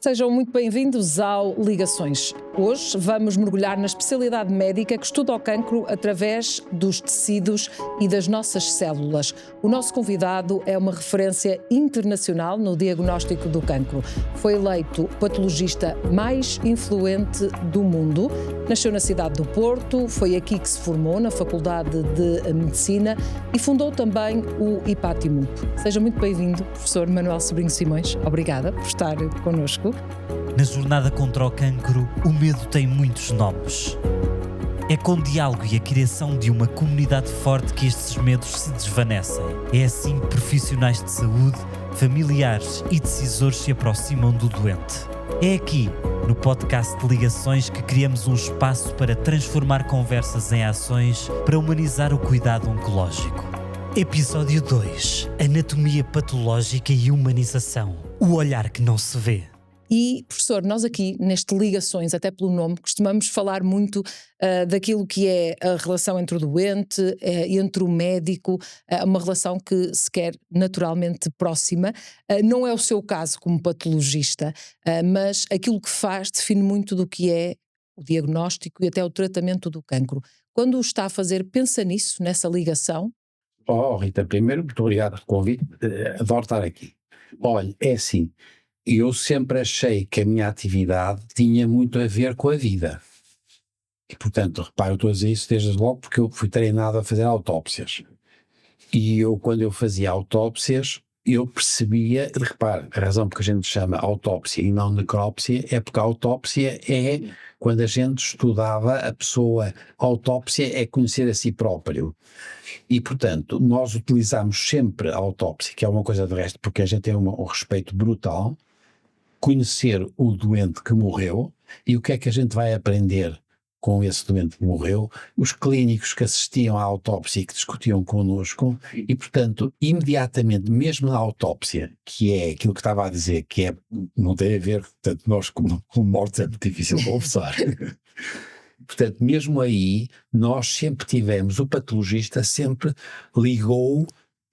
Sejam muito bem-vindos ao Ligações. Hoje vamos mergulhar na especialidade médica que estuda o cancro através dos tecidos e das nossas células. O nosso convidado é uma referência internacional no diagnóstico do cancro. Foi eleito o patologista mais influente do mundo. Nasceu na cidade do Porto, foi aqui que se formou na Faculdade de Medicina e fundou também o IPATIMUP. Seja muito bem-vindo, professor Manuel Sobrinho Simões. Obrigada por estar connosco. Na jornada contra o cancro, o medo tem muitos nomes. É com o diálogo e a criação de uma comunidade forte que estes medos se desvanecem. É assim que profissionais de saúde, familiares e decisores se aproximam do doente. É aqui, no podcast de Ligações, que criamos um espaço para transformar conversas em ações para humanizar o cuidado oncológico. Episódio 2. Anatomia patológica e humanização. O olhar que não se vê. E, professor, nós aqui, neste Ligações, até pelo nome, costumamos falar muito daquilo que é a relação entre o doente, entre o médico, uma relação que se quer naturalmente próxima. Não é o seu caso como patologista, mas aquilo que faz define muito do que é o diagnóstico e até o tratamento do cancro. Quando o está a fazer, pensa nisso, nessa ligação? Rita, primeiro, muito obrigado pelo convite, adoro estar aqui. Olha, é assim, eu sempre achei que a minha atividade tinha muito a ver com a vida. E, portanto, repare, eu estou a dizer isso desde logo porque eu fui treinado a fazer autópsias. E eu, quando eu fazia autópsias, eu percebia, e repare, a razão porque a gente chama autópsia e não necrópsia é porque a autópsia é quando a gente estudava a pessoa, a autópsia é conhecer a si próprio. E, portanto, nós utilizamos sempre a autópsia, que é uma coisa de resto, porque a gente tem um respeito brutal, conhecer o doente que morreu e o que é que a gente vai aprender com esse doente que morreu, os clínicos que assistiam à autópsia e que discutiam connosco e, portanto, imediatamente, mesmo na autópsia, que é aquilo que estava a dizer, que é, não tem a ver, portanto, nós com mortes é muito difícil de conversar. Portanto, mesmo aí, nós sempre tivemos, o patologista sempre ligou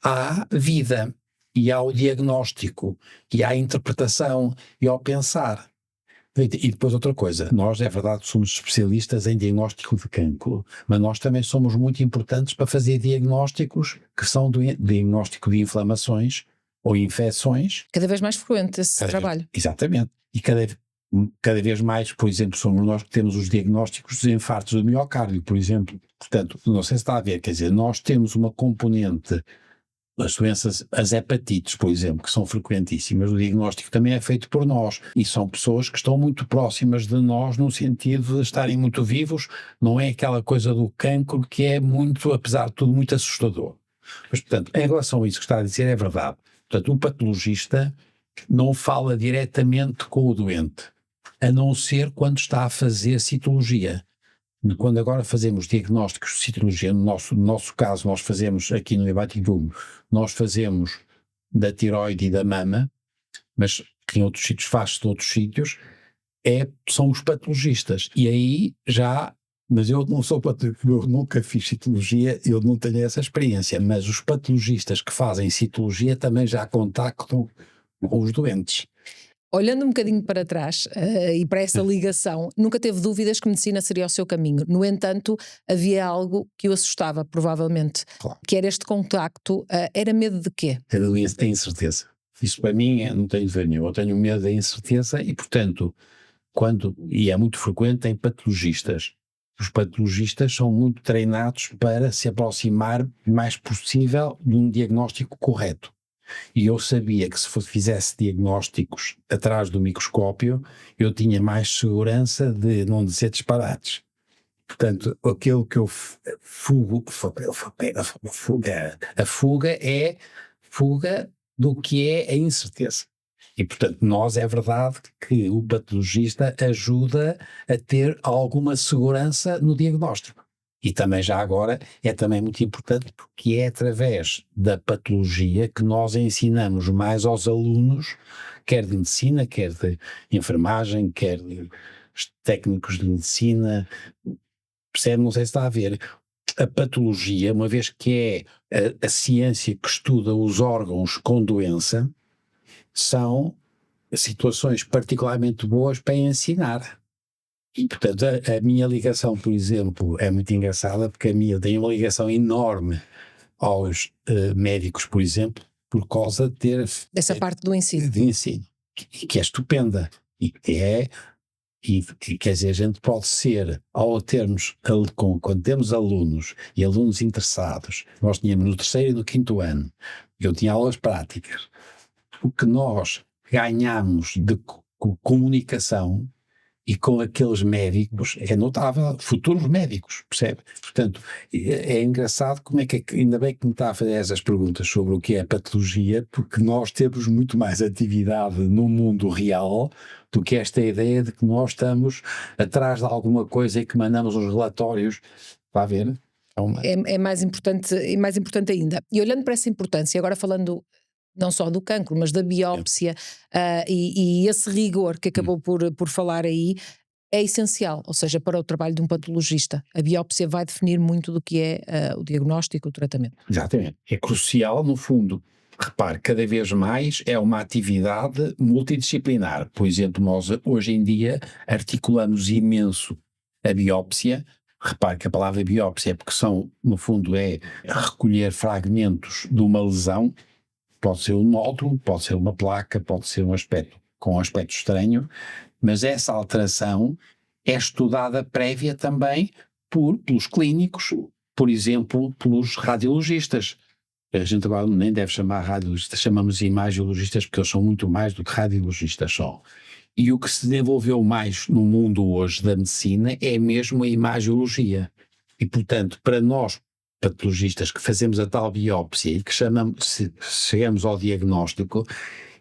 à vida e ao diagnóstico e à interpretação e ao pensar. E depois outra coisa, nós é verdade somos especialistas em diagnóstico de cancro, mas nós também somos muito importantes para fazer diagnósticos que são diagnóstico de inflamações ou infecções. Cada vez mais frequente esse trabalho. Exatamente. E cada vez mais, por exemplo, somos nós que temos os diagnósticos dos infartos do miocárdio, por exemplo. Portanto, não sei se está a ver, quer dizer, nós temos uma componente, as doenças, as hepatites, por exemplo, que são frequentíssimas, o diagnóstico também é feito por nós e são pessoas que estão muito próximas de nós no sentido de estarem muito vivos, não é aquela coisa do cancro que é muito, apesar de tudo, muito assustador. Mas, portanto, em relação a isso que está a dizer é verdade. Portanto, o patologista não fala diretamente com o doente, a não ser quando está a fazer citologia. Quando agora fazemos diagnósticos de citologia, no nosso caso nós fazemos aqui no IPATIMUP, nós fazemos da tiroide e da mama, mas em outros sítios faz-se de outros sítios, são os patologistas. E aí já, mas eu não sou patologista, eu nunca fiz citologia, eu não tenho essa experiência, mas os patologistas que fazem citologia também já contactam com os doentes. Olhando um bocadinho para trás e para essa ligação, nunca teve dúvidas que medicina seria o seu caminho. No entanto, havia algo que o assustava, provavelmente, Claro. Que era este contacto. Era medo de quê? Cada doença tem incerteza. Isso para mim não tenho dúvida nenhuma. Eu tenho medo da incerteza e, portanto, e é muito frequente em patologistas. Os patologistas são muito treinados para se aproximar o mais possível de um diagnóstico correto. E eu sabia que se fizesse diagnósticos atrás do microscópio, eu tinha mais segurança de não dizer disparates. Portanto, aquilo que eu a fuga é fuga do que é a incerteza. E, portanto, nós é verdade que o patologista ajuda a ter alguma segurança no diagnóstico. E também já agora é também muito importante porque é através da patologia que nós ensinamos mais aos alunos, quer de medicina, quer de enfermagem, quer de técnicos de medicina, percebe, não sei se está a ver. A patologia, uma vez que é a ciência que estuda os órgãos com doença, são situações particularmente boas para ensinar. E, portanto, a minha ligação, por exemplo, é muito engraçada, porque a minha tem uma ligação enorme aos médicos, por exemplo, por causa de ter Dessa parte do ensino. de ensino, que é estupenda. E quer dizer, a gente pode ser, quando temos alunos e alunos interessados, nós tínhamos no 3º e no 5º ano, eu tinha aulas práticas, o que nós ganhamos de comunicação e com aqueles médicos é notável, futuros médicos, percebe? Portanto, é engraçado como é que, ainda bem que me está a fazer essas perguntas sobre o que é patologia, porque nós temos muito mais atividade no mundo real do que esta ideia de que nós estamos atrás de alguma coisa e que mandamos os relatórios, está a ver? É mais importante ainda. E olhando para essa importância, agora falando não só do cancro, mas da biópsia, e esse rigor que acabou por falar aí, é essencial, ou seja, para o trabalho de um patologista. A biópsia vai definir muito do que é o diagnóstico e o tratamento. Exatamente. É crucial, no fundo. Repare, cada vez mais é uma atividade multidisciplinar. Por exemplo, nós hoje em dia articulamos imenso a biópsia. Repare que a palavra biópsia é porque no fundo, é recolher fragmentos de uma lesão. Pode ser um nódulo, pode ser uma placa, pode ser um aspecto com um aspecto estranho, mas essa alteração é estudada prévia também pelos clínicos, por exemplo, pelos radiologistas. A gente agora nem deve chamar radiologistas, chamamos imagiologistas porque eles são muito mais do que radiologistas só. E o que se desenvolveu mais no mundo hoje da medicina é mesmo a imagiologia. E, portanto, para nós, patologistas que fazemos a tal biópsia e que chegamos ao diagnóstico,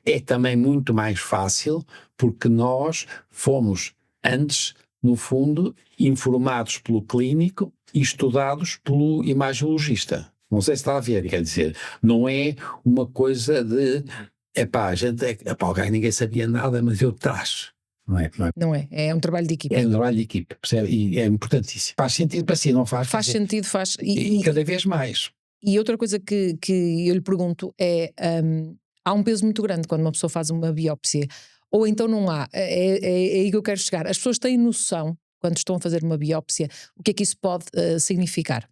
é também muito mais fácil porque nós fomos antes, no fundo, informados pelo clínico e estudados pelo imagiologista. Não sei se está a ver, quer dizer, não é uma coisa de o gajo ninguém sabia nada, mas eu traço. Não é, é um trabalho de equipa. É um trabalho de equipa, percebe? E é importantíssimo. Faz sentido para si, não faz? Faz sentido, faz. E cada vez mais. E outra coisa que eu lhe pergunto é, há um peso muito grande quando uma pessoa faz uma biópsia, ou então não há, é aí que eu quero chegar. As pessoas têm noção, quando estão a fazer uma biópsia, o que é que isso pode significar?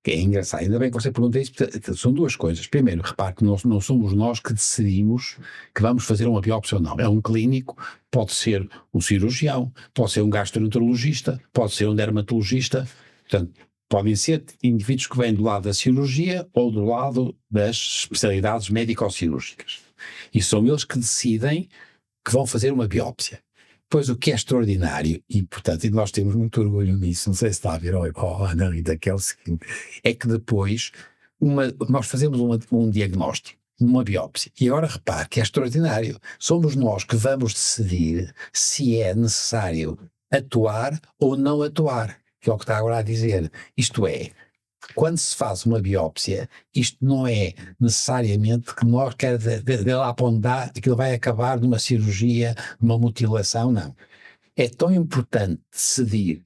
Que é engraçado, ainda bem que você pergunta isso, são duas coisas. Primeiro, repare que não somos nós que decidimos que vamos fazer uma biópsia ou não. É um clínico, pode ser um cirurgião, pode ser um gastroenterologista, pode ser um dermatologista, portanto, podem ser indivíduos que vêm do lado da cirurgia ou do lado das especialidades médico-cirúrgicas. E são eles que decidem que vão fazer uma biópsia. Pois o que é extraordinário, e portanto nós temos muito orgulho nisso, não sei se está a ver, Ana Rita, que é o seguinte, é que depois nós fazemos um diagnóstico, uma biópsia, e agora repare que é extraordinário, somos nós que vamos decidir se é necessário atuar ou não atuar, que é o que está agora a dizer, isto é, quando se faz uma biópsia, isto não é necessariamente que nós quer de lá para onde dá, aquilo vai acabar numa cirurgia, numa mutilação, não. É tão importante decidir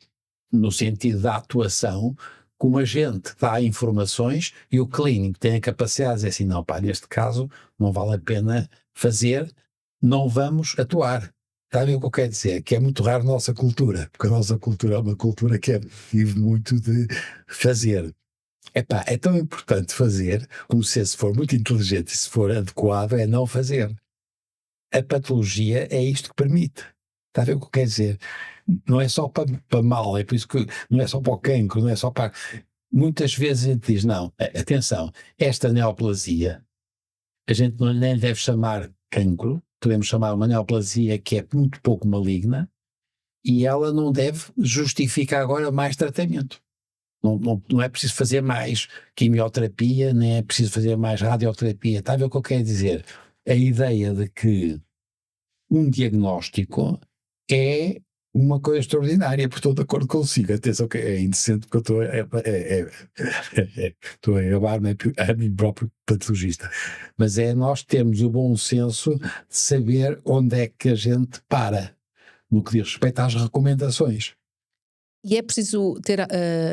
no sentido da atuação, como a gente dá informações e o clínico tem a capacidade de dizer assim, não pá, neste caso não vale a pena fazer, não vamos atuar. Está a ver o que eu quero dizer? Que é muito raro a nossa cultura, porque a nossa cultura é uma cultura que vive muito de fazer. É tão importante fazer, como se for muito inteligente e se for adequado, é não fazer. A patologia é isto que permite. Está a ver o que eu quero dizer? Não é só para mal, é por isso que não é só para o cancro, não é só para... Muitas vezes a gente diz, não, atenção, esta neoplasia, a gente não nem deve chamar cancro, podemos chamar uma neoplasia que é muito pouco maligna e ela não deve justificar agora mais tratamento. Não é preciso fazer mais quimioterapia, nem é preciso fazer mais radioterapia. Está a ver o que eu quero dizer? A ideia de que um diagnóstico é uma coisa extraordinária, porque estou de acordo consigo. Atenção que é indecente porque eu estou a gabar-me a mim próprio patologista. Mas é nós termos o bom senso de saber onde é que a gente para, no que diz respeito às recomendações. E é preciso ter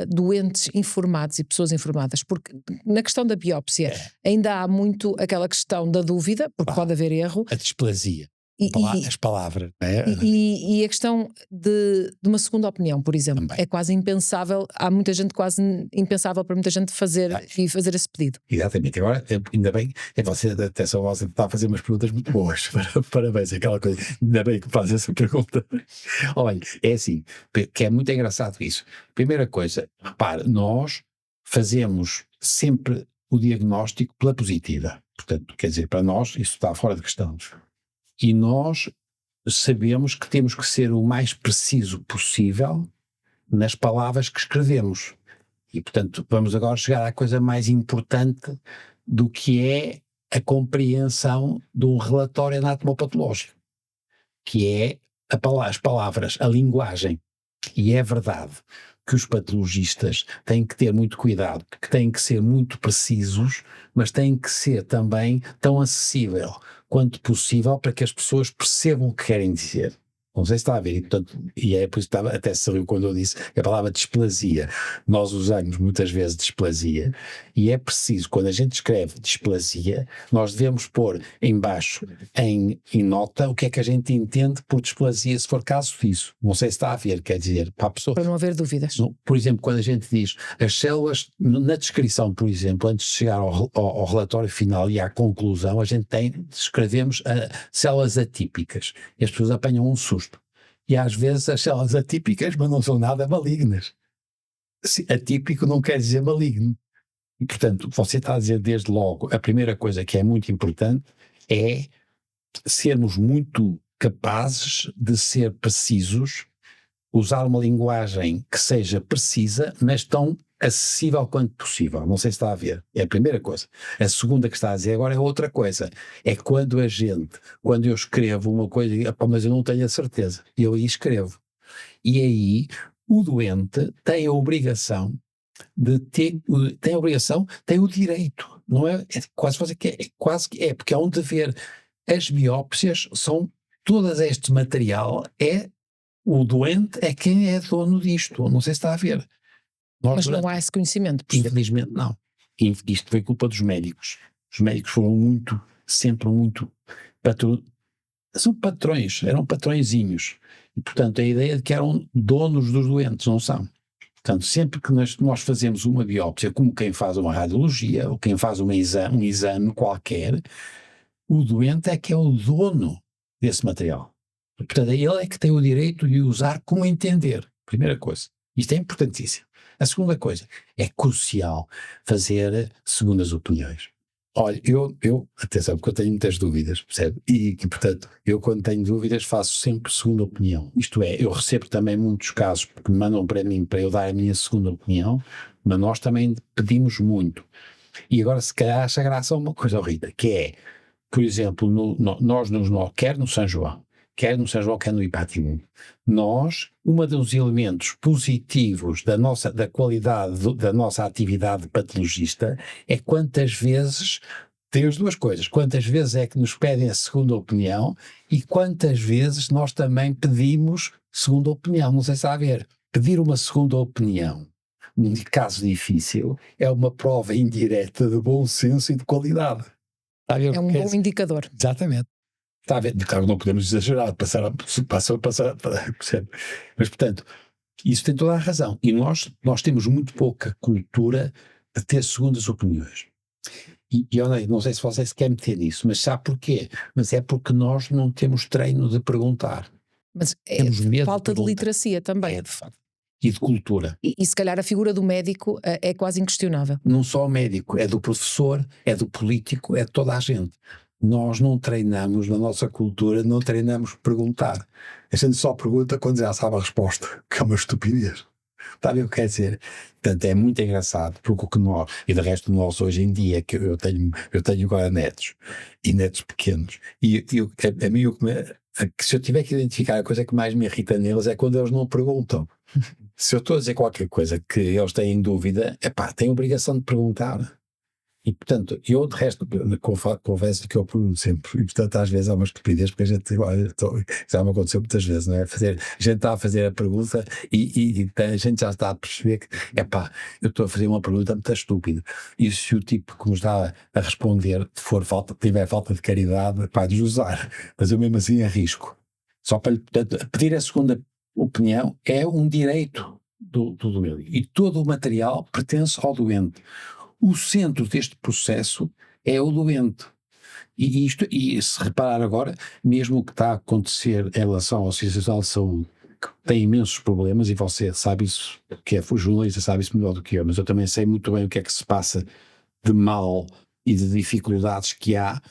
doentes informados e pessoas informadas, porque na questão da biópsia ainda há muito aquela questão da dúvida, porque pode haver erro. A displasia. As palavras, não é? E a questão de uma segunda opinião, por exemplo, Também. é quase impensável. Há muita gente, quase impensável para muita gente fazer esse pedido. Exatamente. Agora, ainda bem, você até só você está a fazer umas perguntas muito boas. Parabéns, aquela coisa. Ainda bem que faz essa pergunta. Olha, é assim, que é muito engraçado isso. Primeira coisa, repare, nós fazemos sempre o diagnóstico pela positiva. Portanto, quer dizer, para nós isso está fora de questão. E nós sabemos que temos que ser o mais preciso possível nas palavras que escrevemos. E, portanto, vamos agora chegar à coisa mais importante do que é a compreensão de um relatório anatomopatológico, que é as palavras, a linguagem. E é verdade que os patologistas têm que ter muito cuidado, que têm que ser muito precisos, mas têm que ser também tão acessível quanto possível para que as pessoas percebam o que querem dizer. Não sei se está a ver, e é por isso que até se riu quando eu disse a palavra displasia. Nós usamos muitas vezes displasia, e é preciso, quando a gente escreve displasia, nós devemos pôr em baixo, em nota, o que é que a gente entende por displasia, se for caso disso. Não sei se está a ver, quer dizer, para a pessoa. Para não haver dúvidas. Por exemplo, quando a gente diz as células, na descrição, por exemplo, antes de chegar ao relatório final e à conclusão, a gente escrevemos células atípicas, e as pessoas apanham um susto. E às vezes as células atípicas, mas não são nada malignas. Atípico não quer dizer maligno. E, portanto, você está a dizer desde logo, a primeira coisa que é muito importante é sermos muito capazes de ser precisos, usar uma linguagem que seja precisa, mas tão acessível quanto possível. Não sei se está a ver. É a primeira coisa. A segunda que está a dizer agora é outra coisa. É quando eu escrevo uma coisa, mas eu não tenho a certeza. Eu aí escrevo. E aí o doente tem a obrigação tem o direito. Não é? É quase que é, porque há um dever. As biópsias são, todo este material o doente é quem é dono disto. Não sei se está a ver. Mas não há esse conhecimento. Infelizmente não. Isto foi culpa dos médicos. Os médicos foram sempre muito são patrões, eram patrõezinhos. E, portanto, a ideia de que eram donos dos doentes, não são. Portanto, sempre que nós fazemos uma biópsia, como quem faz uma radiologia, ou quem faz um exame qualquer, o doente é que é o dono desse material. Portanto, ele é que tem o direito de usar como entender. Primeira coisa. Isto é importantíssimo. A segunda coisa, é crucial fazer segundas opiniões. Olha, atenção, porque eu tenho muitas dúvidas, percebe? E portanto, eu quando tenho dúvidas faço sempre segunda opinião. Isto é, eu recebo também muitos casos que me mandam para mim para eu dar a minha segunda opinião, mas nós também pedimos muito. E agora, se calhar, acha graça a uma coisa, Rita, que é, por exemplo, quer no São João, quer no Ipatimu, um dos elementos positivos da qualidade da nossa atividade patologista é quantas vezes, tem as duas coisas, quantas vezes é que nos pedem a segunda opinião e quantas vezes nós também pedimos segunda opinião. Não sei se está a ver. Pedir uma segunda opinião, num caso difícil, é uma prova indireta de bom senso e de qualidade. Está a ver? É um bom indicador. Exatamente. Está a ver? Claro, não podemos exagerar, passar, percebe? Mas, portanto, isso tem toda a razão. E nós temos muito pouca cultura de ter segundas opiniões. E eu não sei se vocês querem meter nisso, mas sabe porquê? Mas é porque nós não temos treino de perguntar. Mas é falta de literacia também. É, de facto. E de cultura. E se calhar a figura do médico é quase inquestionável. Não só o médico, é do professor, é do político, é de toda a gente. Nós não treinamos, na nossa cultura, não treinamos perguntar. A gente só pergunta quando já sabe a resposta, que é uma estupidez. Está a ver o que quer dizer? Portanto, é muito engraçado, porque o que nós, e de resto nós hoje em dia, que eu tenho agora netos, e netos pequenos, e a mim se eu tiver que identificar a coisa que mais me irrita neles é quando eles não perguntam. Se eu estou a dizer qualquer coisa que eles têm dúvida, têm a obrigação de perguntar. E, portanto, eu, de resto, confesso que eu pergunto sempre, e, portanto, às vezes há uma estupidez, porque a gente, já me aconteceu muitas vezes, não é? A gente está a fazer a pergunta e a gente já está a perceber que, eu estou a fazer uma pergunta muito estúpida. E se o tipo que me está a responder tiver falta de caridade, de usar. Mas eu mesmo assim arrisco. Só para lhe, portanto, pedir a segunda opinião é um direito do doente. E todo o material pertence ao doente. O centro deste processo é o doente. E se reparar agora, mesmo o que está a acontecer em relação ao Serviço Nacional de Saúde, que tem imensos problemas, e você sabe isso, que é jornalista, sabe isso melhor do que eu, mas eu também sei muito bem o que é que se passa de mal e de dificuldades que há.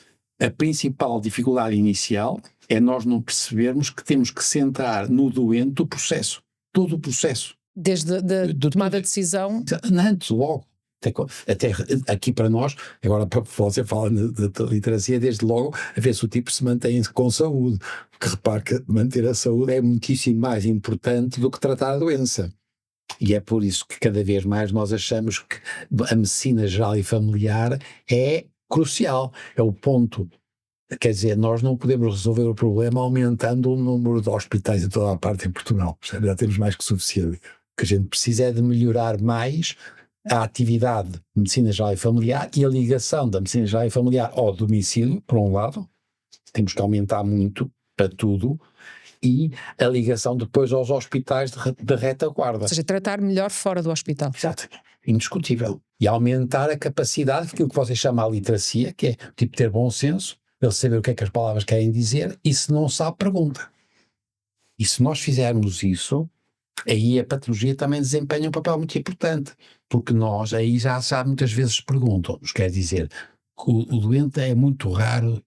A principal dificuldade inicial é nós não percebermos que temos que centrar no doente o processo, todo o processo. Desde a tomada de decisão. Antes, logo. Até aqui para nós, agora para você fala de literacia, desde logo a ver se o tipo se mantém com saúde, porque repare que manter a saúde é muitíssimo mais importante do que tratar a doença, e é por isso que cada vez mais nós achamos que a medicina geral e familiar é crucial, é o ponto. Quer dizer, nós não podemos resolver o problema aumentando o número de hospitais em toda a parte em Portugal, já temos mais que suficiente. O que a gente precisa é de melhorar mais a atividade de medicina geral e familiar e a ligação da medicina geral e familiar ao domicílio, por um lado, temos que aumentar muito para tudo, e a ligação depois aos hospitais de retaguarda. Ou seja, tratar melhor fora do hospital. Exato, indiscutível. E aumentar a capacidade, aquilo que vocês chamam a literacia, que é tipo ter bom senso, ele saber o que é que as palavras querem dizer, e se não sabe, pergunta. E se nós fizermos isso, aí a patologia também desempenha um papel muito importante, porque nós aí já muitas vezes perguntam-nos, quer dizer, o doente é muito raro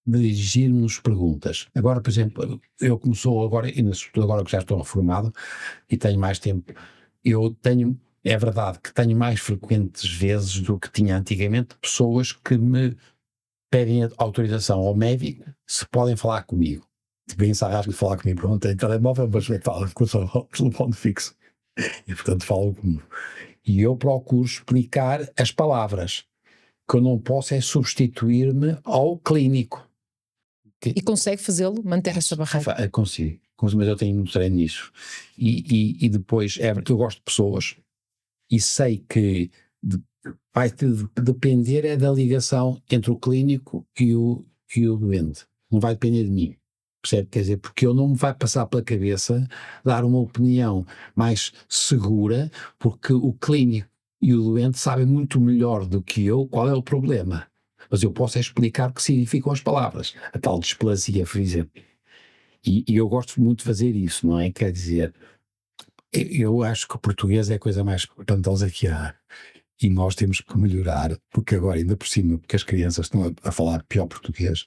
dirigir-nos perguntas. Agora, por exemplo, eu como sou agora, e agora que já estou reformado e tenho mais tempo, é verdade que tenho mais frequentes vezes do que tinha antigamente, pessoas que me pedem autorização ao médico se podem falar comigo. Bem se arrasca de falar comigo, não tem telemóvel, mas fala com o telefone fixo. E portanto falam comigo. E eu procuro explicar as palavras. O que eu não posso é substituir-me ao clínico. E consegue fazê-lo, manter essa barreira? Consigo, mas eu tenho muito treino nisso. E depois, eu gosto de pessoas e sei que vai depender é da ligação entre o clínico e o doente. Não vai depender de mim. Percebe? Quer dizer, porque eu não me vai passar pela cabeça dar uma opinião mais segura, porque o clínico e o doente sabem muito melhor do que eu qual é o problema. Mas eu posso explicar o que significam as palavras. A tal displasia, por exemplo. E eu gosto muito de fazer isso, não é? Quer dizer, eu acho que o português é a coisa mais espantosa que há. E nós temos que melhorar, porque agora, ainda por cima, porque as crianças estão a falar pior português,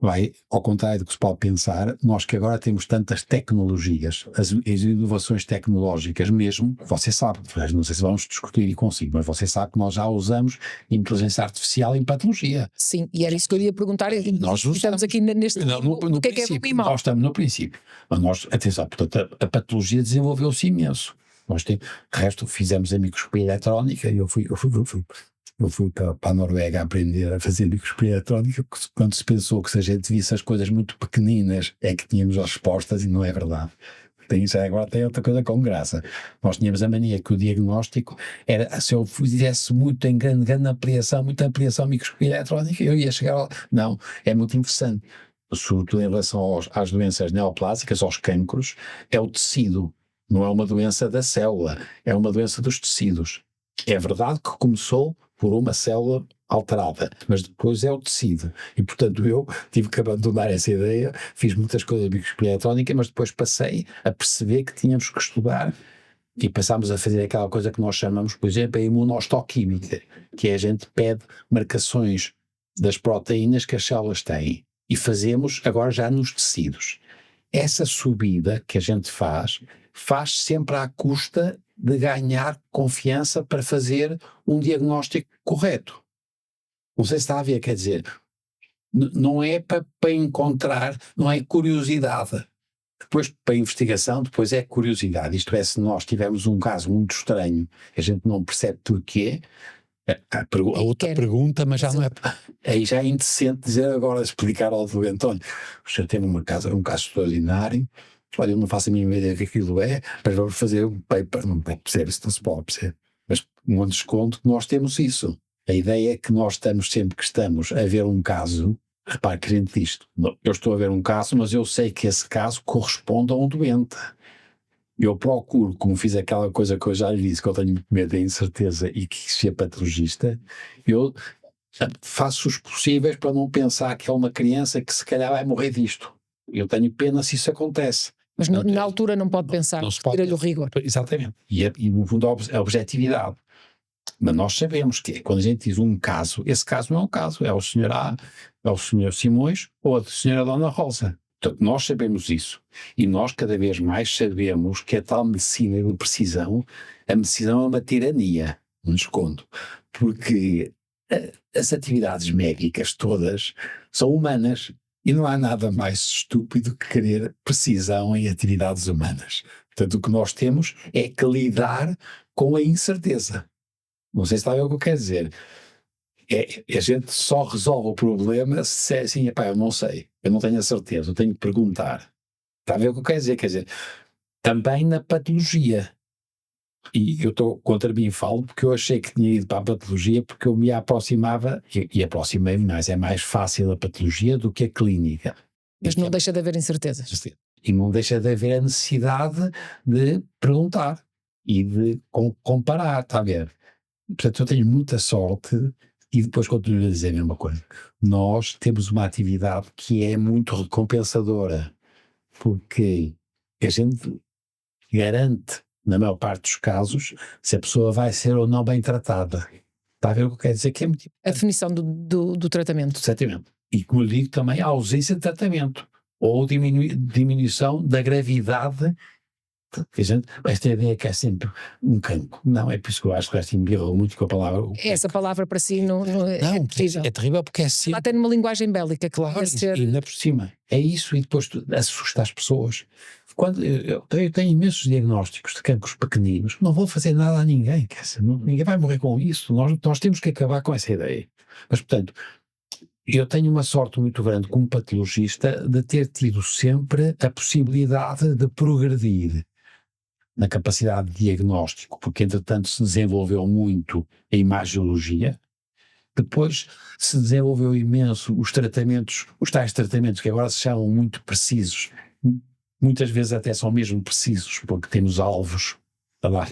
vai, ao contrário do que se pode pensar, nós que agora temos tantas tecnologias, as inovações tecnológicas mesmo, você sabe, não sei se vamos discutir e consigo, mas você sabe que nós já usamos inteligência artificial em patologia. Sim, e era isso que eu ia perguntar. Nós estamos aqui neste... no que é bom e mau? Nós estamos no princípio. Mas nós, atenção, portanto, a patologia desenvolveu-se imenso. Nós temos, resto, fizemos a microscopia eletrónica e eu fui para a Noruega a aprender a fazer microscopia eletrónica, quando se pensou que se a gente visse as coisas muito pequeninas é que tínhamos as respostas, e não é verdade. Agora tem outra coisa com graça. Nós tínhamos a mania que o diagnóstico era, se eu fizesse muito em grande ampliação, muita ampliação microscopia eletrónica, eu ia chegar Não, é muito interessante. Sobretudo em relação às doenças neoplásicas, aos cancros, é o tecido. Não é uma doença da célula, é uma doença dos tecidos. É verdade que começou por uma célula alterada, mas depois é o tecido. E, portanto, eu tive que abandonar essa ideia, fiz muitas coisas de microscopia eletrónica, mas depois passei a perceber que tínhamos que estudar e passámos a fazer aquela coisa que nós chamamos, por exemplo, a imunohistoquímica, que é a gente pede marcações das proteínas que as células têm e fazemos agora já nos tecidos. Essa subida que a gente faz sempre à custa de ganhar confiança para fazer um diagnóstico correto. Não sei se está a ver, quer dizer, não é para encontrar, não é curiosidade. Depois, para a investigação, depois é curiosidade. Isto é, se nós tivermos um caso muito estranho, a gente não percebe porquê, A outra pergunta, mas já não é. Aí já é indecente dizer agora, explicar ao doente: olha, o senhor tem um caso extraordinário, olha, eu não faço a mínima ideia do que aquilo é, mas vamos fazer um paper, não percebe, isso não se pode perceber. Mas um desconto que nós temos isso. A ideia é que nós sempre que estamos a ver um caso, repare que a gente diz: eu estou a ver um caso, mas eu sei que esse caso corresponde a um doente. Eu procuro, como fiz aquela coisa que eu já lhe disse, que eu tenho muito medo da incerteza e que ser patologista, eu faço os possíveis para não pensar que é uma criança que se calhar vai morrer disto. Eu tenho pena se isso acontece. Mas na altura não pode pensar, tira-lhe o rigor. Exatamente. E no fundo a objetividade. Mas nós sabemos que quando a gente diz um caso, esse caso não é um caso, é o senhor A, é o senhor Simões ou a senhora Dona Rosa. Portanto, nós sabemos isso. E nós cada vez mais sabemos que a tal medicina de precisão, a medicina é uma tirania, um desconto. Porque as atividades médicas todas são humanas e não há nada mais estúpido que querer precisão em atividades humanas. Portanto, o que nós temos é que lidar com a incerteza. Não sei se está a ver o que eu quero dizer. A gente só resolve o problema se é assim: eu não sei, eu não tenho a certeza, eu tenho que perguntar. Está a ver o que eu quero dizer? Quer dizer, também na patologia. E eu estou contra mim, falo, porque eu achei que tinha ido para a patologia porque eu me aproximava, e aproximei-me mais, é mais fácil a patologia do que a clínica. Mas não deixa de haver incertezas. E não deixa de haver a necessidade de perguntar e de comparar, está a ver? Portanto, eu tenho muita sorte. E depois continuo a dizer a mesma coisa. Nós temos uma atividade que é muito recompensadora, porque a gente garante, na maior parte dos casos, se a pessoa vai ser ou não bem tratada. Está a ver o que quer dizer? Que é muito importante. A definição do tratamento. Exatamente. E como eu digo também, a ausência de tratamento ou diminuição da gravidade. Esta ideia que é sempre um cancro. Não, é por isso que eu acho que esta embirrou muito com a palavra. Essa palavra para si não é terrível. É terrível porque é sempre. Ela tem uma linguagem bélica, claro, e ainda por cima. É isso, e depois assusta as pessoas. Quando eu tenho imensos diagnósticos de cancros pequeninos, não vou fazer nada a ninguém, quer dizer, ninguém vai morrer com isso. Nós temos que acabar com essa ideia. Mas, portanto, eu tenho uma sorte muito grande como patologista de ter tido sempre a possibilidade de progredir na capacidade de diagnóstico, porque entretanto se desenvolveu muito a imagiologia, depois se desenvolveu imenso os tratamentos, os tais tratamentos que agora se chamam muito precisos, muitas vezes até são mesmo precisos, porque temos alvos,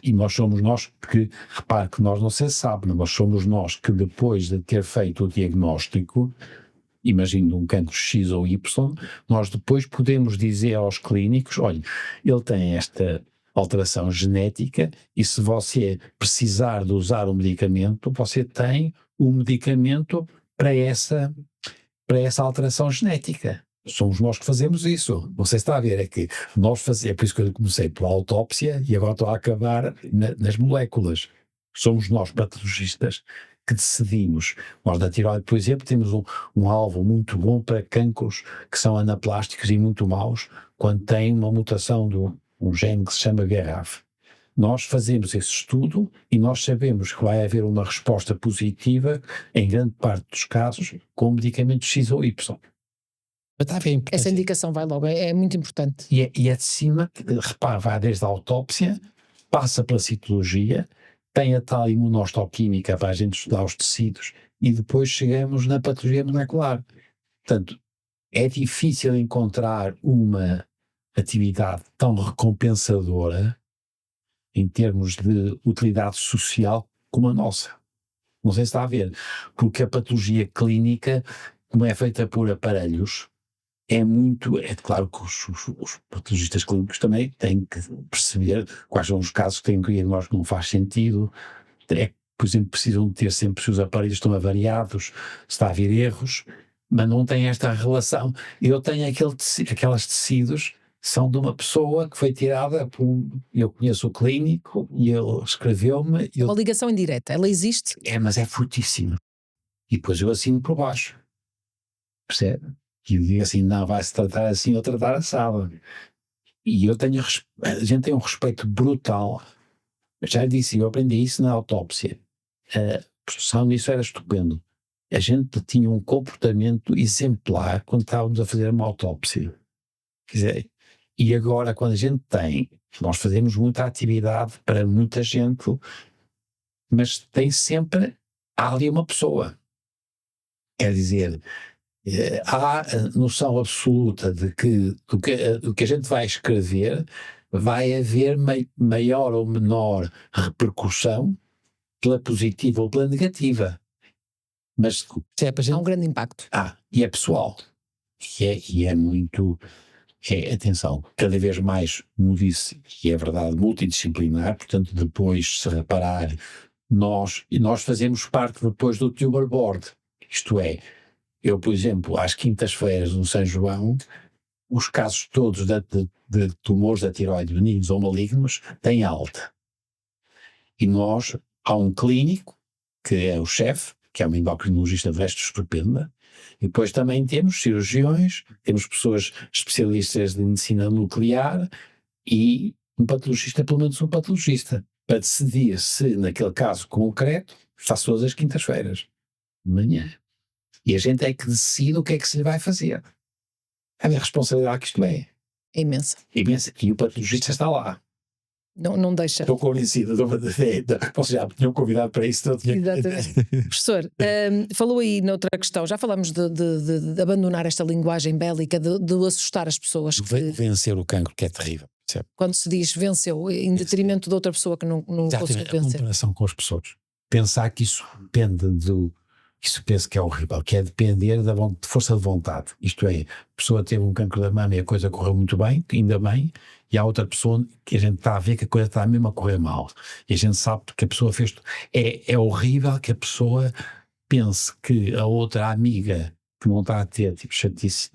e nós somos nós, porque repare que nós não se sabe, mas somos nós que depois de ter feito o diagnóstico, imagino um cancro X ou Y, nós depois podemos dizer aos clínicos: olha, ele tem esta alteração genética e se você precisar de usar um medicamento, você tem um medicamento para essa alteração genética. Somos nós que fazemos isso. Você está a ver, é que nós fazemos, é por isso que eu comecei pela autópsia e agora estou a acabar nas moléculas. Somos nós, patologistas, que decidimos. Nós da tiroide, por exemplo, temos um alvo muito bom para cancros que são anaplásticos e muito maus, quando tem uma mutação um gene que se chama BRAF. Nós fazemos esse estudo e nós sabemos que vai haver uma resposta positiva, em grande parte dos casos, com medicamentos X ou Y. Essa indicação vai logo, é muito importante. E é de cima, repare, vai desde a autópsia, passa pela citologia, tem a tal imunohistoquímica para a gente estudar os tecidos e depois chegamos na patologia molecular. Portanto, é difícil encontrar uma atividade tão recompensadora em termos de utilidade social como a nossa. Não sei se está a ver, porque a patologia clínica, como é feita por aparelhos, é claro que os patologistas clínicos também têm que perceber quais são os casos que têm que diagnóstico não faz sentido, por exemplo, precisam de ter sempre se os aparelhos estão avariados, se está a haver erros, mas não tem esta relação. Eu tenho aqueles tecidos são de uma pessoa que foi tirada eu conheço o clínico e ele escreveu-me. Uma ligação indireta, ela existe? Mas é fortíssima. E depois eu assino por baixo. Percebe? E eu digo assim: não, vai-se tratar assim ou tratar assado. E a gente tem um respeito brutal. Eu já disse, eu aprendi isso na autópsia. só nisso era estupendo. A gente tinha um comportamento exemplar quando estávamos a fazer uma autópsia. Quer dizer, e agora quando a gente nós fazemos muita atividade para muita gente, mas há ali uma pessoa. Quer dizer, há a noção absoluta de que o que a gente vai escrever vai haver maior ou menor repercussão pela positiva ou pela negativa. Mas se é para a gente... Há um grande impacto. E é pessoal. E é muito... atenção, cada vez mais, como disse, e é verdade, multidisciplinar, portanto, depois, se reparar, nós fazemos parte depois do Tumor Board. Isto é, eu, por exemplo, às quintas-feiras no São João, os casos todos de tumores da tiroide benignos ou malignos têm alta. E há um clínico, que é o chefe, que é uma endocrinologista de resto estupenda, e depois também temos cirurgiões, temos pessoas especialistas de medicina nuclear e um patologista, pelo menos um patologista, para decidir se, naquele caso concreto, faço todas as quintas-feiras, de manhã. E a gente é que decide o que é que se lhe vai fazer. A minha responsabilidade que isto é. É imensa. Imensa. E o patologista está lá. Não deixa. Estou convencido. Vocês já me tinham convidado para isso. Exatamente. Professor, falou aí noutra questão, já falamos de abandonar esta linguagem bélica, de assustar as pessoas. Vencer o cancro, que é terrível. Quando se diz venceu, em detrimento de outra pessoa que não conseguiu vencer. A comparação com as pessoas. Pensar que isso depende isso penso que é horrível, que é depender da força de vontade. Isto é, a pessoa teve um cancro da mama e a coisa correu muito bem, ainda bem, e há outra pessoa que a gente está a ver que a coisa está mesmo a correr mal. E a gente sabe que a pessoa fez... É horrível que a pessoa pense que a outra amiga que não está a ter, tipo, chatice,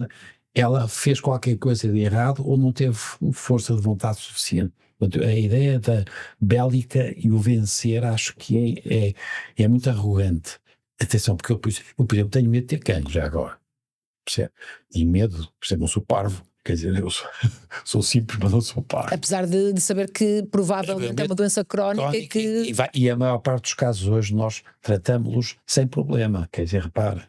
ela fez qualquer coisa de errado ou não teve força de vontade suficiente. Portanto, a ideia da bélica e o vencer acho que é muito arrogante. Atenção, porque eu, por exemplo, tenho medo de ter cancro já agora. Percebe? Tenho medo, por exemplo, não sou parvo. Quer dizer, eu sou simples, mas não sou parvo. Apesar de saber que provavelmente é uma doença crónica e a maior parte dos casos hoje nós tratamos-los sem problema. Quer dizer, repara,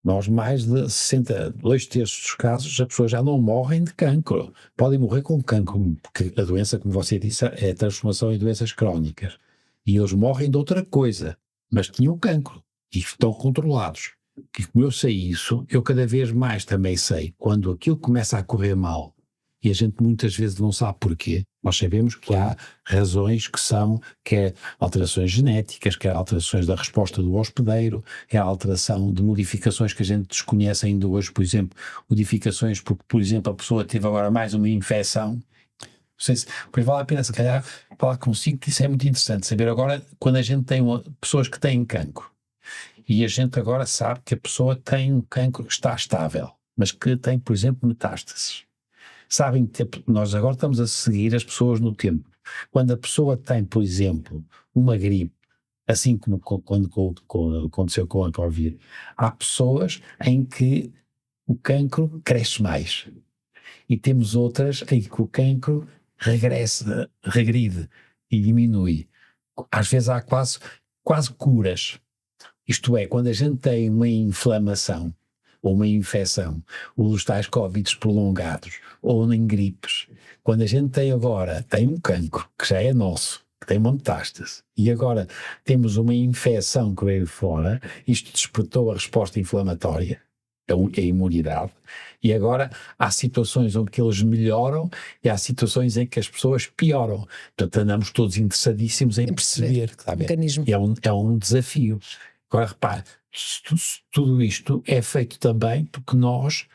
nós mais de 2/3 dos casos as pessoas já não morrem de cancro. Podem morrer com cancro, porque a doença, como você disse, é a transformação em doenças crónicas. E eles morrem de outra coisa, mas tinham cancro. E estão controlados. E como eu sei isso, eu cada vez mais também sei, quando aquilo começa a correr mal, e a gente muitas vezes não sabe porquê, nós sabemos que há razões que é alterações genéticas, que é alterações da resposta do hospedeiro, é a alteração de modificações que a gente desconhece ainda hoje, por exemplo, modificações porque, por exemplo, a pessoa teve agora mais uma infecção. Não sei se, pois vale a pena se calhar falar consigo, que isso é muito interessante, saber agora quando a gente tem pessoas que têm cancro. E a gente agora sabe que a pessoa tem um cancro que está estável, mas que tem, por exemplo, metástases. Sabem que nós agora estamos a seguir as pessoas no tempo. Quando a pessoa tem, por exemplo, uma gripe, assim como quando aconteceu com a Covid, há pessoas em que o cancro cresce mais. E temos outras em que o cancro regride e diminui. Às vezes há quase curas. Isto é, quando a gente tem uma inflamação ou uma infecção, ou os tais Covids prolongados, ou em gripes, quando a gente tem um cancro, que já é nosso, que tem uma metástase, e agora temos uma infecção que veio fora, isto despertou a resposta inflamatória, a imunidade, e agora há situações onde eles melhoram e há situações em que as pessoas pioram. Portanto, andamos todos interessadíssimos em perceber. O mecanismo. É um desafio. Agora, repare, tudo isto é feito também porque nós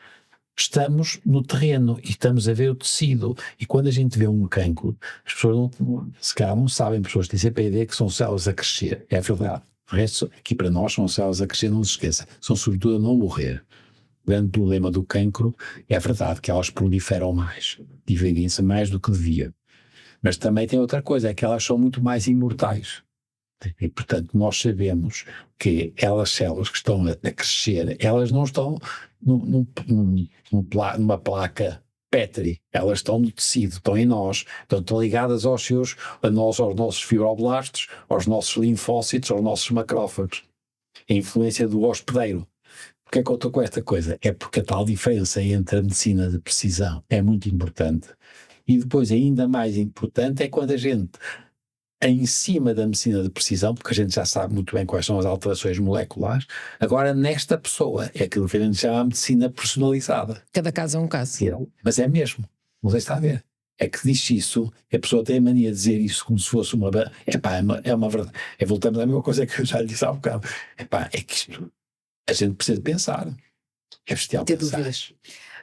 estamos no terreno e estamos a ver o tecido. E quando a gente vê um cancro, as pessoas se calhar não sabem, as pessoas têm sempre a ideia que são células a crescer. É verdade. O resto, aqui para nós, são células a crescer, não se esqueça. São sobretudo a não morrer. O grande problema do cancro é a verdade que elas proliferam mais, dividem-se mais do que devia. Mas também tem outra coisa, é que elas são muito mais imortais. E, portanto, nós sabemos que elas células que estão a crescer, elas não estão numa placa Petri, elas estão no tecido, estão em nós, estão ligadas aos nossos fibroblastos, aos nossos linfócitos, aos nossos macrófagos. A influência do hospedeiro. Porque é que eu estou com esta coisa? É porque a tal diferença entre a medicina de precisão é muito importante. E depois, ainda mais importante, é quando a gente, em cima da medicina de precisão, porque a gente já sabe muito bem quais são as alterações moleculares, agora nesta pessoa é aquilo que a gente chama de medicina personalizada. Cada caso é um caso. Mas é mesmo, não sei se está a ver. É que diz isso, a pessoa tem a mania de dizer isso como se fosse uma... é uma verdade. Voltamos à mesma coisa que eu já lhe disse há um bocado. É que isto, a gente precisa pensar. É bestial pensar. Dúvidas.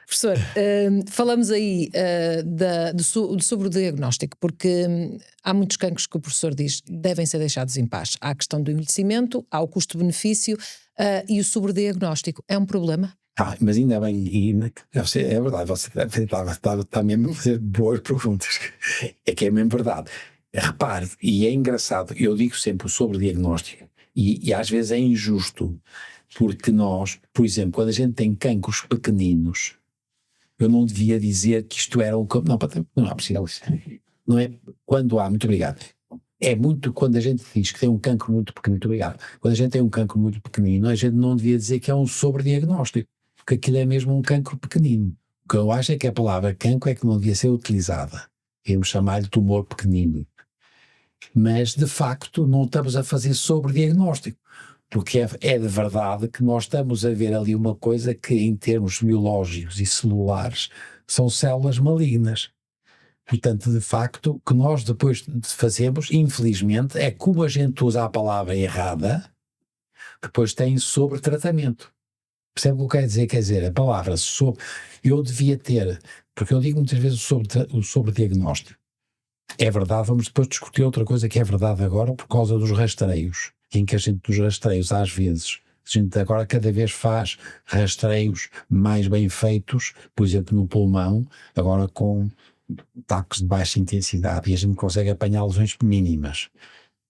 Professor, falamos aí sobre o diagnóstico, porque há muitos cancros que o professor diz devem ser deixados em paz. Há a questão do envelhecimento, há o custo-benefício e o sobrediagnóstico. É um problema? Mas ainda bem, é verdade, você está mesmo a fazer boas perguntas. É que é mesmo verdade. Repare, e é engraçado, eu digo sempre o sobrediagnóstico, e às vezes é injusto, porque nós, por exemplo, quando a gente tem cancros pequeninos, eu não devia dizer que isto era um... Não há preciso. Não é quando há, muito obrigado. É muito quando a gente diz que tem um cancro muito pequenino, muito obrigado. Quando a gente tem um cancro muito pequenino, a gente não devia dizer que é um sobrediagnóstico, porque aquilo é mesmo um cancro pequenino. O que eu acho é que a palavra cancro é que não devia ser utilizada. Íamos chamar-lhe tumor pequenino. Mas, de facto, não estamos a fazer sobrediagnóstico. Porque é de verdade que nós estamos a ver ali uma coisa que, em termos biológicos e celulares, são células malignas. Portanto, de facto, o que nós depois fazemos, infelizmente, é como a gente usa a palavra errada, depois tem sobretratamento. Percebe o que quer dizer? Quer dizer, a palavra sobre... Eu devia ter, porque eu digo muitas vezes o sobrediagnóstico. É verdade, vamos depois discutir outra coisa que é verdade agora, por causa dos rastreios. Em que a gente dos rastreios, às vezes, a gente agora cada vez faz rastreios mais bem feitos, por exemplo, no pulmão, agora com taques de baixa intensidade, e a gente consegue apanhar lesões mínimas.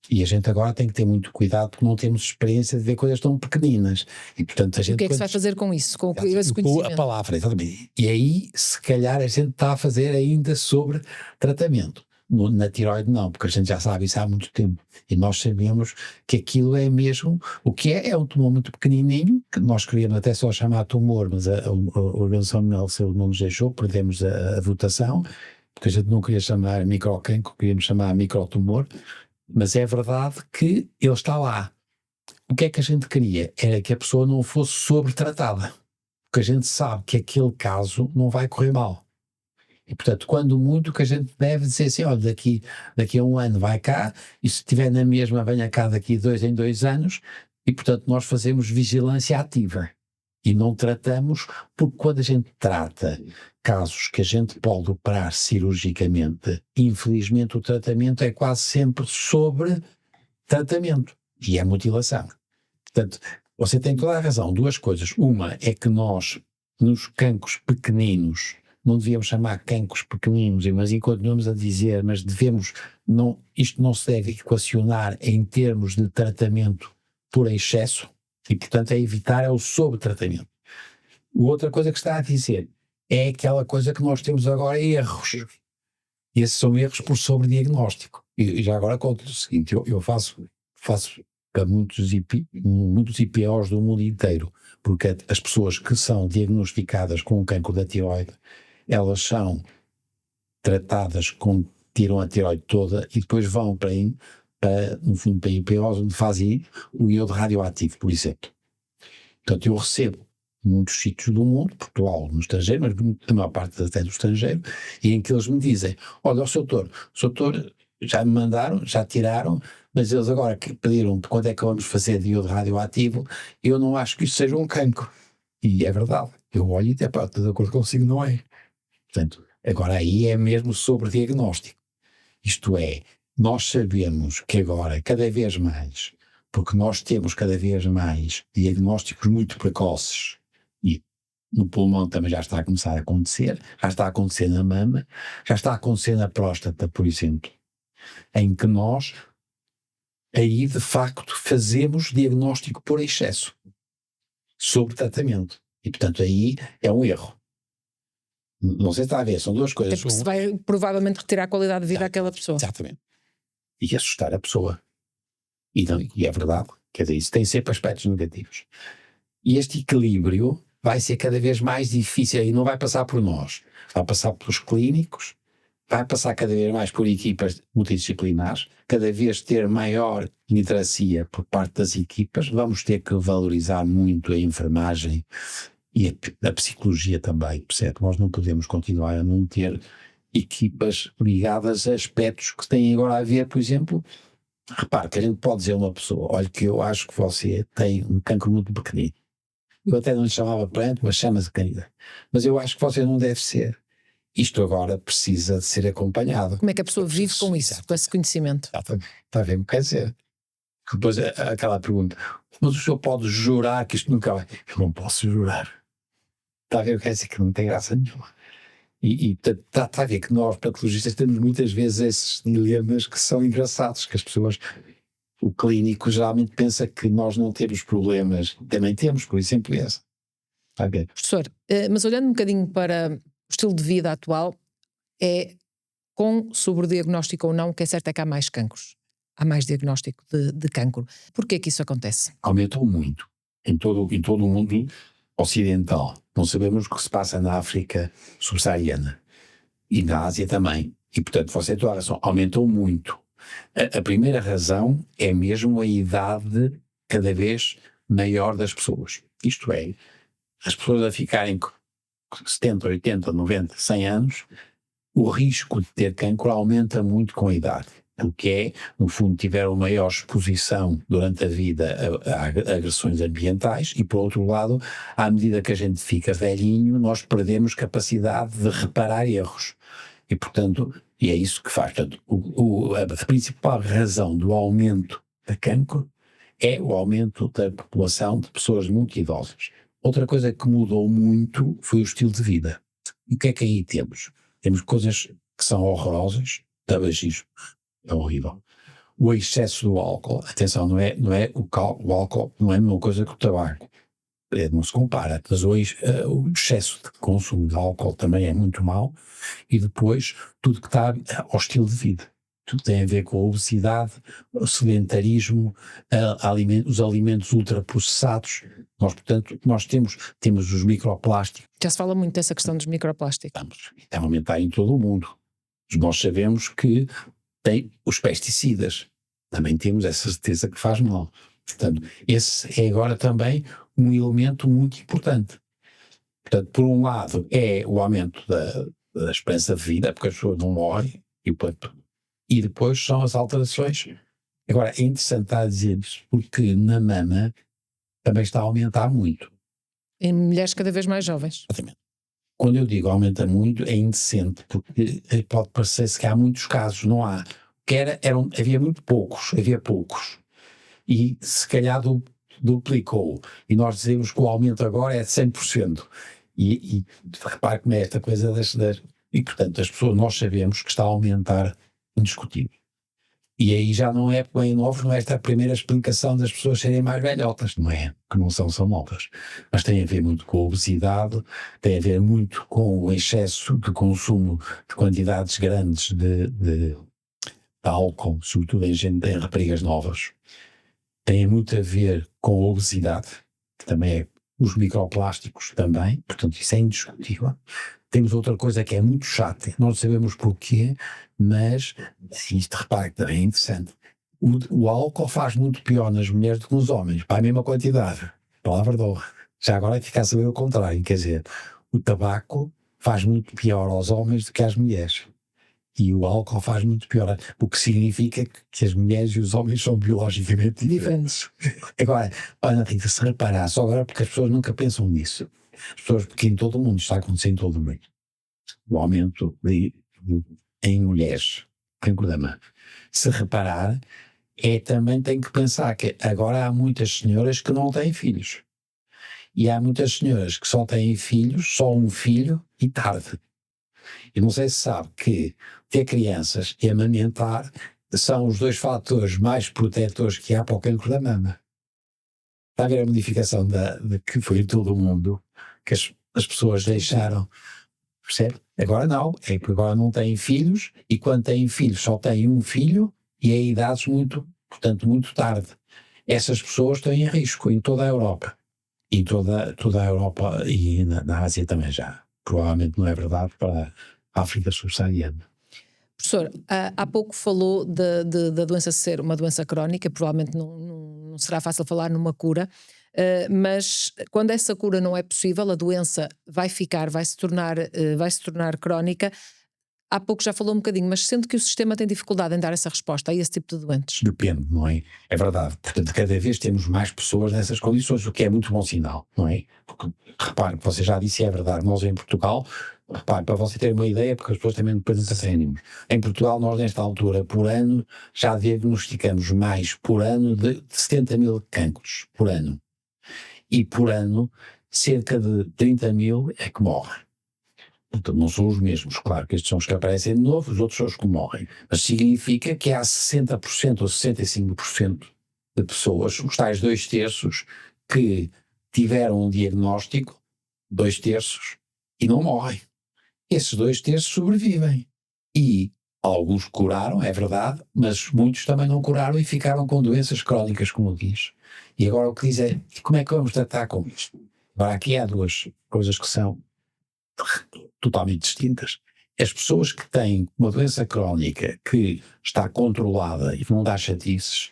E a gente agora tem que ter muito cuidado porque não temos experiência de ver coisas tão pequeninas. E, portanto, a gente, o que é que se vai fazer com isso? Com esse conhecimento? A palavra, exatamente. E aí, se calhar, a gente está a fazer ainda sobre tratamento. Na tiroide não, porque a gente já sabe isso há muito tempo. E nós sabemos que aquilo é mesmo, o que é um tumor muito pequenininho, que nós queríamos até só chamar tumor, mas a Organização Mundial de Saúde não nos deixou, perdemos a votação, porque a gente não queria chamar microcancro, queríamos chamar microtumor, mas é verdade que ele está lá. O que é que a gente queria? Era que a pessoa não fosse sobretratada, porque a gente sabe que aquele caso não vai correr mal. E, portanto, quando muito, o que a gente deve dizer assim, olha, daqui a um ano vai cá, e se estiver na mesma, venha cá daqui 2 em 2 anos, e, portanto, nós fazemos vigilância ativa. E não tratamos, porque quando a gente trata casos que a gente pode operar cirurgicamente, infelizmente o tratamento é quase sempre sobre tratamento, e é mutilação. Portanto, você tem toda a razão, 2 coisas. Uma é que nós, nos cancros pequeninos, não devíamos chamar cancros pequeninos, mas continuamos a dizer, mas devemos, isto não se deve equacionar em termos de tratamento por excesso, e portanto é o sobretratamento. Outra coisa que está a dizer é aquela coisa que nós temos agora, erros. E esses são erros por sobrediagnóstico. E já agora conto o seguinte, eu faço para muitos IPOs do mundo inteiro, porque as pessoas que são diagnosticadas com um cancro da tiroide, elas são tratadas tiram a tiroide toda e depois vão no fundo, para IPOs, onde fazem o iodo radioativo, por exemplo. Portanto, eu recebo muitos sítios do mundo, Portugal, no estrangeiro, mas a maior parte até do estrangeiro, e em que eles me dizem, olha, o seu doutor, já me mandaram, já tiraram, mas eles agora que pediram quando é que vamos fazer de iodo radioativo, eu não acho que isso seja um cancro. E é verdade. Eu olho e até estou de acordo consigo, não é? Portanto, agora aí é mesmo sobre diagnóstico. Isto é, nós sabemos que agora, cada vez mais, porque nós temos cada vez mais diagnósticos muito precoces, e no pulmão também já está a começar a acontecer, já está a acontecer na mama, já está a acontecer na próstata, por exemplo, em que nós, aí de facto, fazemos diagnóstico por excesso, sobre tratamento. E portanto aí é um erro. Não sei se está a ver, são duas Até coisas. porque se vai provavelmente retirar a qualidade de vida àquela pessoa. Exatamente. E assustar a pessoa. E é verdade. Quer dizer, isso tem sempre aspectos negativos. E este equilíbrio vai ser cada vez mais difícil e não vai passar por nós. Vai passar pelos clínicos, vai passar cada vez mais por equipas multidisciplinares, cada vez ter maior literacia por parte das equipas. Vamos ter que valorizar muito a enfermagem e a psicologia também, percebe? Nós não podemos continuar a não ter equipas ligadas a aspectos que têm agora a ver, por exemplo, repare que a gente pode dizer a uma pessoa, olha que eu acho que você tem um cancro muito pequenino. Eu até não lhe chamava plano, mas chama-se câncer. Mas eu acho que você não deve ser. Isto agora precisa de ser acompanhado. Como é que a pessoa vive com isso, com esse conhecimento? Está a ver o que quer dizer? Depois aquela pergunta, mas o senhor pode jurar que isto nunca vai? Eu não posso jurar. Está a ver o que quer dizer? Que não tem graça nenhuma. E está a ver que nós, patologistas, temos muitas vezes esses dilemas que são engraçados, que as pessoas, o clínico geralmente pensa que nós não temos problemas. Também temos, por exemplo, esse. Está a ver? Professor, mas olhando um bocadinho para o estilo de vida atual, é com sobrediagnóstico ou não, o que é certo é que há mais cancros. Há mais diagnóstico de cancro. Porquê que isso acontece? Aumentou muito em todo o mundo ocidental. Não sabemos o que se passa na África subsaariana e na Ásia também. E, portanto, você tem a razão, aumentou muito. A primeira razão é mesmo a idade cada vez maior das pessoas. Isto é, as pessoas a ficarem com 70, 80, 90, 100 anos, o risco de ter cancro aumenta muito com a idade. O que é, no fundo, tiveram maior exposição durante a vida a agressões ambientais e, por outro lado, à medida que a gente fica velhinho, nós perdemos capacidade de reparar erros. E, portanto, e é isso que faz. Portanto, a principal razão do aumento de cancro é o aumento da população de pessoas muito idosas. Outra coisa que mudou muito foi o estilo de vida. E o que é que aí temos? Temos coisas que são horrorosas, tabagismo. É horrível. O excesso do álcool, atenção, não é o álcool não é a mesma coisa que o tabaco, não se compara, mas o excesso de consumo de álcool também é muito mau, e depois tudo que está ao estilo de vida, tudo tem a ver com a obesidade, o sedentarismo, os alimentos ultraprocessados. Nós temos os microplásticos. Já se fala muito dessa questão dos microplásticos. Está a aumentar em todo o mundo. Nós sabemos que tem os pesticidas. Também temos essa certeza que faz mal. Portanto, esse é agora também um elemento muito importante. Portanto, por um lado é o aumento da esperança de vida, porque as pessoas não morrem, e depois são as alterações. Agora, é interessante estar a dizer isso, porque na mama também está a aumentar muito. Em mulheres cada vez mais jovens. Exatamente. Quando eu digo aumenta muito, é indecente, porque pode parecer-se que há muitos casos, não há. Havia poucos. E se calhar duplicou. E nós dizemos que o aumento agora é de 100%. E repare como é esta coisa e portanto as pessoas, nós sabemos que está a aumentar indiscutível. E aí já não é bem novo, não é esta a primeira explicação das pessoas serem mais velhotas, não é? Que não são novas. Mas tem a ver muito com a obesidade, tem a ver muito com o excesso de consumo de quantidades grandes de álcool, sobretudo em raparigas novas. Tem muito a ver com a obesidade, que também é os microplásticos também, portanto isso é indiscutível. Temos outra coisa que é muito chata, não sabemos porquê, mas isto repare que também é interessante. O álcool faz muito pior nas mulheres do que nos homens, para a mesma quantidade, palavra de honra. Já agora fica a saber o contrário, quer dizer, o tabaco faz muito pior aos homens do que às mulheres. E o álcool faz muito pior, o que significa que as mulheres e os homens são biologicamente diferentes. Agora, olha, Rita, se reparar, só agora porque as pessoas nunca pensam nisso. As pessoas, porque em todo o mundo está acontecendo em todo o mundo. O aumento em mulheres, cancro da mama. Se reparar, também tem que pensar que agora há muitas senhoras que não têm filhos. E há muitas senhoras que só têm filhos, só um filho, e tarde. E não sei se sabe que ter crianças e amamentar são os dois fatores mais protetores que há para o cancro da mama. Está a ver a modificação que foi em todo o mundo, que as pessoas deixaram percebe? Agora não, é porque agora não têm filhos, e quando têm filhos só têm um filho, e em idades portanto, muito tarde. Essas pessoas estão em risco em toda a Europa. Em toda a Europa e na Ásia também já. Provavelmente não é verdade para a África subsaariana. Professor, há pouco falou da doença ser uma doença crónica, provavelmente não será fácil falar numa cura, mas quando essa cura não é possível, a doença vai se tornar crónica. Há pouco já falou um bocadinho, mas sendo que o sistema tem dificuldade em dar essa resposta a esse tipo de doentes? Depende, não é? É verdade. Portanto, cada vez temos mais pessoas nessas condições, o que é muito bom sinal, não é? Porque, repare, você já disse, é verdade, nós em Portugal, repare, para você ter uma ideia, porque as pessoas também depois não se desanimam. Em Portugal, nós nesta altura, por ano, já diagnosticamos mais por ano de 70 mil cancros, por ano. E por ano, cerca de 30 mil é que morrem. Então, não são os mesmos, claro que estes são os que aparecem de novo, os outros são os que morrem. Mas significa que há 60% ou 65% de pessoas, os tais 2/3, que tiveram um diagnóstico, 2/3, e não morrem. Esses 2/3 sobrevivem. E alguns curaram, é verdade, mas muitos também não curaram e ficaram com doenças crónicas, como diz. E agora o que diz é, como é que vamos tratar com isto? Agora aqui há duas coisas que são totalmente distintas. As pessoas que têm uma doença crónica que está controlada e não dá chatices,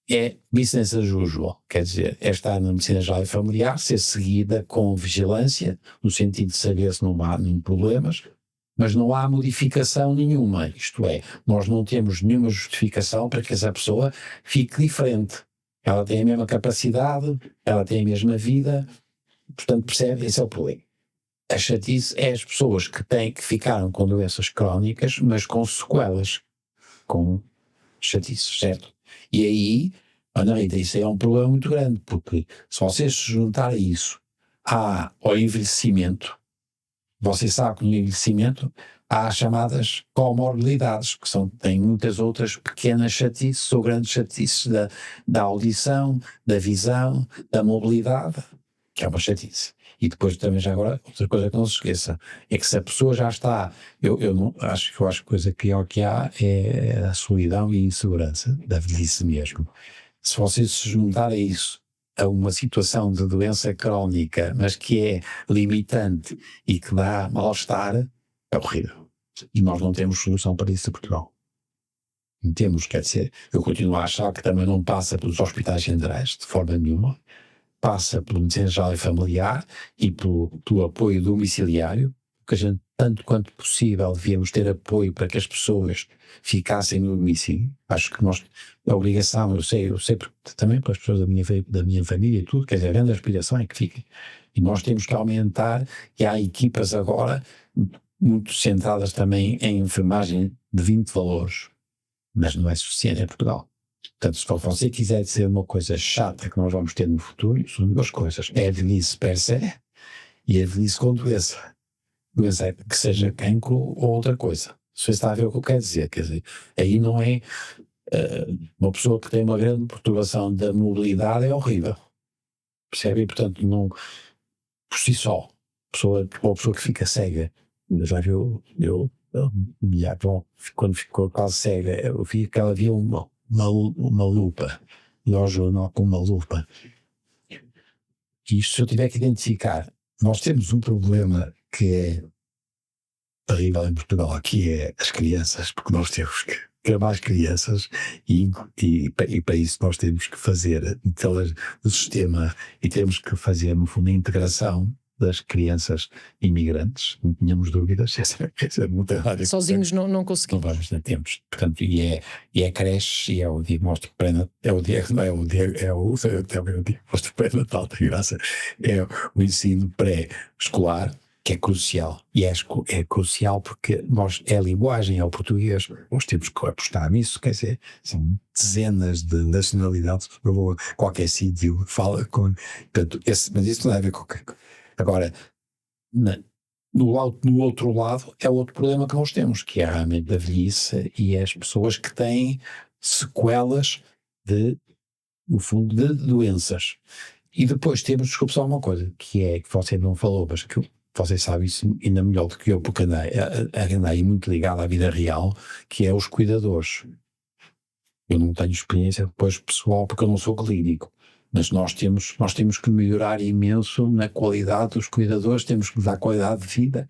é business as usual, quer dizer, é estar na medicina geral e familiar, ser seguida com vigilância, no sentido de saber se não há nenhum problemas, mas não há modificação nenhuma, isto é, nós não temos nenhuma justificação para que essa pessoa fique diferente. Ela tem a mesma capacidade, ela tem a mesma vida, portanto, percebe, esse é o problema. A chatice é as pessoas que ficaram com doenças crónicas, mas com sequelas, com chatice, certo? E aí, Ana Rita, isso é um problema muito grande, porque se vocês se juntarem isso ao envelhecimento, você sabe que no envelhecimento há as chamadas comorbilidades, que têm muitas outras pequenas chatices ou grandes chatices da audição, da visão, da mobilidade, que é uma chatice. E depois também já agora, outra coisa que não se esqueça, é que se a pessoa já está, eu não acho que a coisa pior que há é a solidão e a insegurança da velhice mesmo. Se vocês se juntarem isso a uma situação de doença crónica, mas que é limitante e que dá mal-estar, é horrível. E nós não temos solução para isso em Portugal. Não temos, quer dizer, eu continuo a achar que também não passa pelos hospitais centrais, de forma nenhuma. Passa pelo medicina geral e familiar e pelo apoio domiciliário, porque a gente, tanto quanto possível, devíamos ter apoio para que as pessoas ficassem no domicílio. Acho que a obrigação, eu sei também para as pessoas da minha família e tudo, quer dizer, a grande aspiração é que fiquem. E nós temos que aumentar, e há equipas agora muito centradas também em enfermagem de 20 valores, mas não é suficiente em Portugal. Portanto, se você quiser dizer uma coisa chata que nós vamos ter no futuro, são duas coisas. É a velhice per se e a velhice com doença. Doença que seja cancro ou outra coisa. Você está a ver o que eu quero dizer. Quer dizer, aí não é uma pessoa que tem uma grande perturbação da mobilidade é horrível. Percebe? E, portanto, não, por si só, uma pessoa que fica cega. Já viu, quando ficou quase cega, eu vi que ela via uma lupa, e ao jornal com uma lupa. E isto, se eu tiver que identificar, nós temos um problema que é terrível em Portugal, que é as crianças, porque nós temos que ter mais crianças e para isso nós temos que fazer o sistema e temos que fazer, no fundo, a integração das crianças imigrantes, não tínhamos dúvidas, essa é muito errada. Sozinhos não conseguimos. Não vamos, não temos. Portanto, e é creche, e é o diagnóstico pré-natal, é o diagnóstico pré-natal, tem graça, é o ensino pré-escolar, que é crucial. E é crucial porque é a linguagem, é o português, nós temos que apostar nisso, quer dizer, são dezenas de nacionalidades, eu vou a qualquer sítio, fala com, portanto, mas isso não tem a ver com agora, no outro lado, é outro problema que nós temos, que é realmente a velhice e as pessoas que têm sequelas no fundo, de doenças. E depois temos, desculpe só uma coisa, que é que você não falou, mas que você sabe isso ainda melhor do que eu, porque andei muito ligado à vida real, que é os cuidadores. Eu não tenho experiência depois pessoal, porque eu não sou clínico, mas nós temos que melhorar imenso na qualidade dos cuidadores, temos que dar qualidade de vida.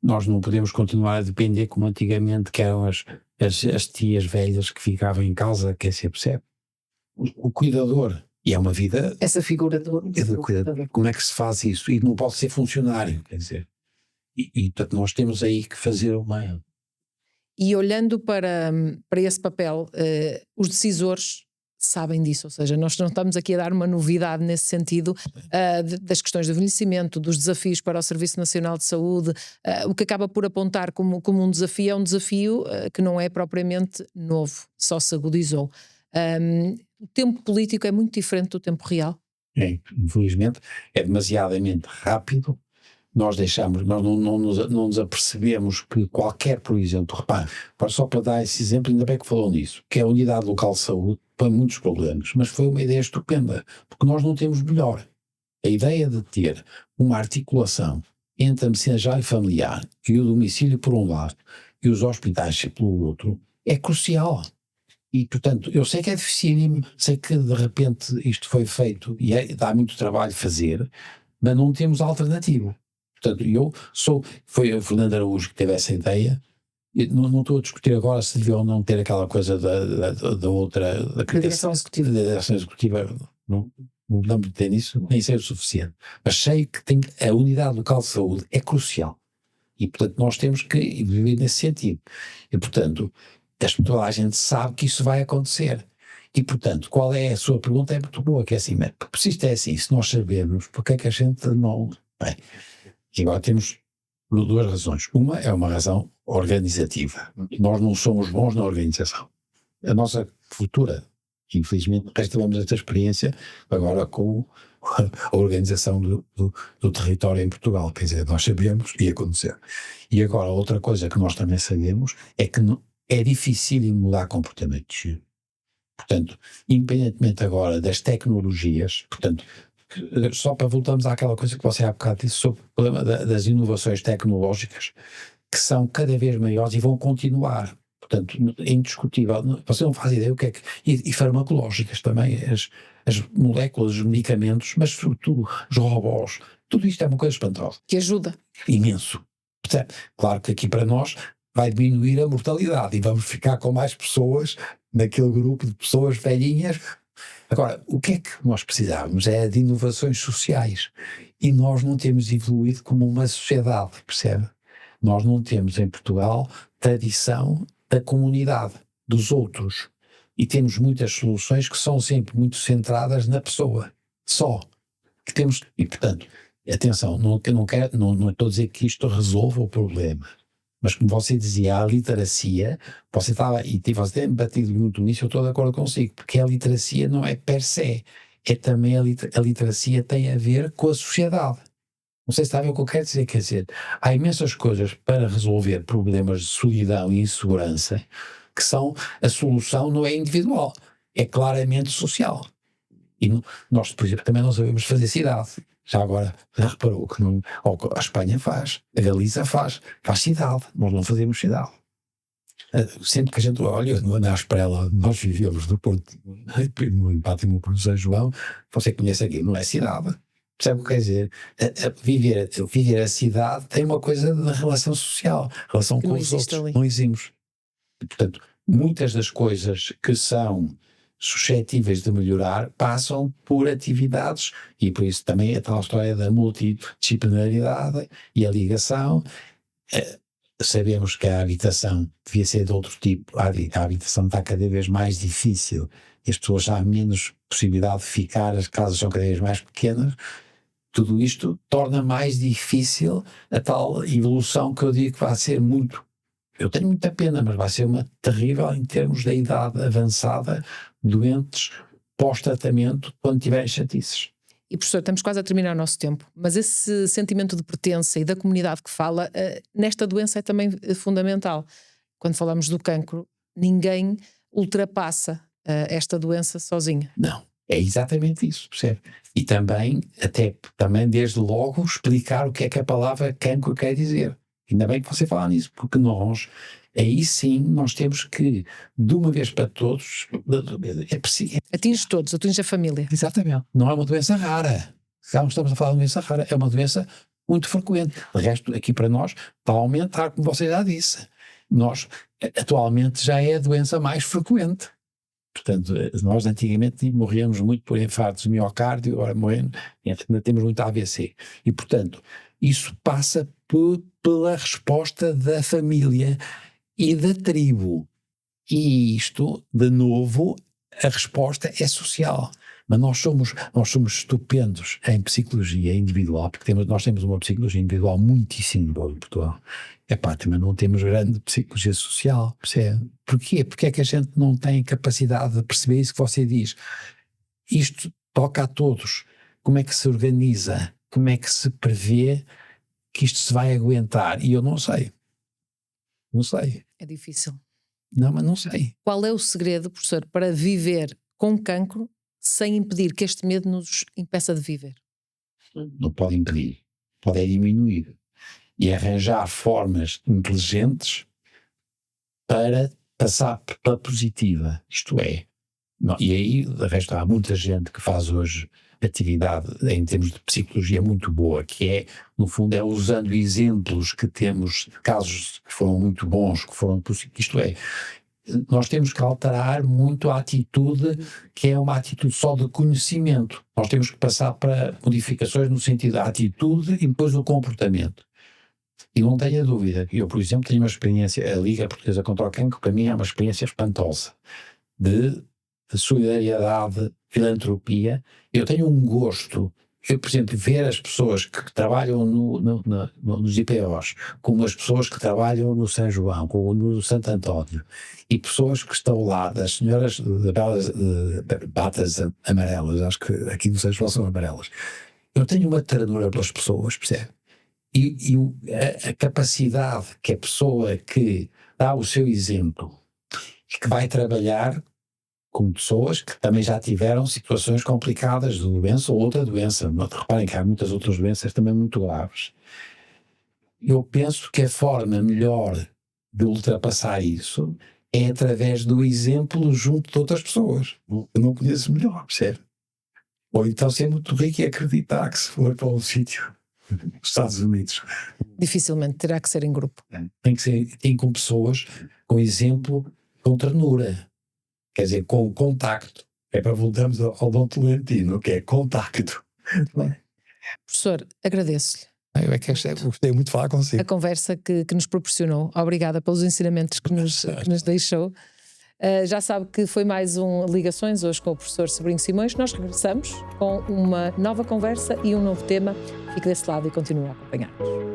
Nós não podemos continuar a depender como antigamente, que eram as tias velhas que ficavam em casa, que se percebe. O cuidador, e é uma vida... Essa figura do cuidador. Como é que se faz isso? E não pode ser funcionário, quer dizer. Portanto, nós temos aí que fazer uma... E olhando para esse papel, os decisores sabem disso, ou seja, nós não estamos aqui a dar uma novidade nesse sentido, das questões do envelhecimento, dos desafios para o Serviço Nacional de Saúde. O que acaba por apontar como um desafio é um desafio que não é propriamente novo, só se agudizou. O tempo político é muito diferente do tempo real. Infelizmente, é demasiadamente rápido. Nós não nos apercebemos que qualquer, por exemplo, repare, só para dar esse exemplo, ainda bem que falou nisso, que é a unidade local de saúde, para muitos problemas, mas foi uma ideia estupenda, porque nós não temos melhor. A ideia de ter uma articulação entre a medicina geral e familiar e o domicílio por um lado e os hospitais pelo outro é crucial. E, portanto, eu sei que é dificílimo, sei que de repente isto foi feito e dá muito trabalho fazer, mas não temos alternativa. Portanto, foi o Fernando Araújo que teve essa ideia. Não estou a discutir agora se devia ou não ter aquela coisa da outra, da direção executiva, não vamos ter nisso, nem sei o suficiente. Mas sei que a unidade local de saúde é crucial. E, portanto, nós temos que viver nesse sentido. E, portanto, toda a gente sabe que isso vai acontecer. E, portanto, qual é a sua pergunta? É muito boa, que é assim, porque se isto é assim, se nós sabemos, porque é que a gente não... Bem, e agora temos duas razões. Uma é uma razão organizativa. Nós não somos bons na organização. A nossa futura, infelizmente, tivemos esta experiência agora com a organização do território em Portugal. Quer dizer, nós sabemos que ia acontecer. E agora, outra coisa que nós também sabemos é que é difícil mudar comportamentos. Portanto, independentemente agora das tecnologias, portanto, só para voltarmos àquela coisa que você há bocado disse sobre o problema das inovações tecnológicas, que são cada vez maiores e vão continuar. Portanto, é indiscutível. Você não faz ideia o que é que... E farmacológicas também, as moléculas, os medicamentos, mas sobretudo os robôs, tudo isto é uma coisa espantosa. Que ajuda. Imenso. Portanto, claro que aqui para nós vai diminuir a mortalidade e vamos ficar com mais pessoas naquele grupo de pessoas velhinhas. Agora, o que é que nós precisávamos é de inovações sociais e nós não temos evoluído como uma sociedade, percebe? Nós não temos em Portugal tradição da comunidade, dos outros, e temos muitas soluções que são sempre muito centradas na pessoa, só. Que temos, e portanto, atenção, não estou a dizer que isto resolva o problema, mas como você dizia, a literacia, você tem batido muito nisso, eu estou de acordo consigo, porque a literacia não é per se, é também a literacia tem a ver com a sociedade. Não sei se está a ver o que eu quero dizer, quer dizer, há imensas coisas para resolver problemas de solidão e insegurança, que a solução não é individual, é claramente social. E nós, por exemplo, também não sabemos fazer cidade. Já agora, já reparou que a Espanha faz, a Galiza faz cidade, nós não fazemos cidade. Sempre que a gente olha na Esprela, nós vivemos no Porto, no empate no Porto de São João, você conhece aqui, não é cidade. Percebe o que quer dizer? Viver a cidade tem uma coisa de relação social, relação com os outros, ali. Não eximos. E, portanto, muitas das coisas que são suscetíveis de melhorar passam por atividades, e por isso também a tal história da multidisciplinaridade e a ligação. Sabemos que a habitação devia ser de outro tipo, a habitação está cada vez mais difícil e as pessoas já há menos possibilidade de ficar, as casas são cada vez mais pequenas. Tudo isto torna mais difícil a tal evolução que eu digo que vai ser muito. Eu tenho muita pena, mas vai ser uma terrível em termos da idade avançada, doentes, pós-tratamento, quando tiverem chatices. E professor, estamos quase a terminar o nosso tempo, mas esse sentimento de pertença e da comunidade que fala, nesta doença é também fundamental. Quando falamos do cancro, ninguém ultrapassa esta doença sozinha. Não, É exatamente isso, percebe? E também desde logo, explicar o que é que a palavra cancro quer dizer. Ainda bem que você fala nisso, porque aí sim, nós temos que, de uma vez para todos, é preciso. Atinge todos, atinge a família. Exatamente. Não é uma doença rara. Já não estamos a falar de uma doença rara, é uma doença muito frequente. De resto, aqui para nós, está a aumentar, como você já disse. Nós, atualmente, já é a doença mais frequente. Portanto, nós antigamente morríamos muito por infartos de miocárdio, agora ainda temos muito AVC. E, portanto, isso passa pela resposta da família e da tribo. E isto, de novo, a resposta é social. Mas nós somos estupendos em psicologia individual, porque nós temos uma psicologia individual muitíssimo boa em Portugal. Mas não temos grande psicologia social, percebe? Porquê? Porque é que a gente não tem capacidade de perceber isso que você diz? Isto toca a todos. Como é que se organiza? Como é que se prevê que isto se vai aguentar? E eu não sei. Não sei. É difícil. Não, mas não sei. Qual é o segredo, professor, para viver com cancro sem impedir que este medo nos impeça de viver? Não pode impedir. Pode diminuir. E arranjar formas inteligentes para passar pela positiva. Isto é. E aí, de resto, há muita gente que faz hoje atividade em termos de psicologia muito boa, que é, no fundo, é usando exemplos que temos, casos que foram muito bons, que foram positivos. Isto é, nós temos que alterar muito a atitude, que é uma atitude só de conhecimento. Nós temos que passar para modificações no sentido da atitude e depois do comportamento. E não tenha dúvida, eu, por exemplo, tenho uma experiência, a Liga Portuguesa contra o Cancro, para mim é uma experiência espantosa, de solidariedade, filantropia. Eu tenho um gosto, por exemplo, ver as pessoas que trabalham nos IPOs, como as pessoas que trabalham no São João, como no Santo António, e pessoas que estão lá, das senhoras de batas amarelas, acho que aqui no São João são amarelas. Eu tenho uma ternura pelas pessoas, percebe? E a capacidade que a pessoa que dá o seu exemplo e que vai trabalhar com pessoas que também já tiveram situações complicadas de doença ou outra doença. Reparem que há muitas outras doenças também muito graves. Eu penso que a forma melhor de ultrapassar isso é através do exemplo junto de outras pessoas. Eu não conheço melhor, percebe? Ou então ser muito rico e acreditar que se for para um sítio nos Estados Unidos. Dificilmente, terá que ser em grupo. Tem com pessoas com exemplo, com ternura. Quer dizer, com contacto. É para voltarmos ao Dom Tolentino, que é contacto. Professor, agradeço-lhe. Eu é que gostei muito de falar consigo. A conversa que nos proporcionou. Obrigada pelos ensinamentos que nos deixou. Já sabe que foi mais um Ligações, hoje com o professor Sobrinho Simões. Nós regressamos com uma nova conversa e um novo tema. Fique desse lado e continue a acompanhar-nos.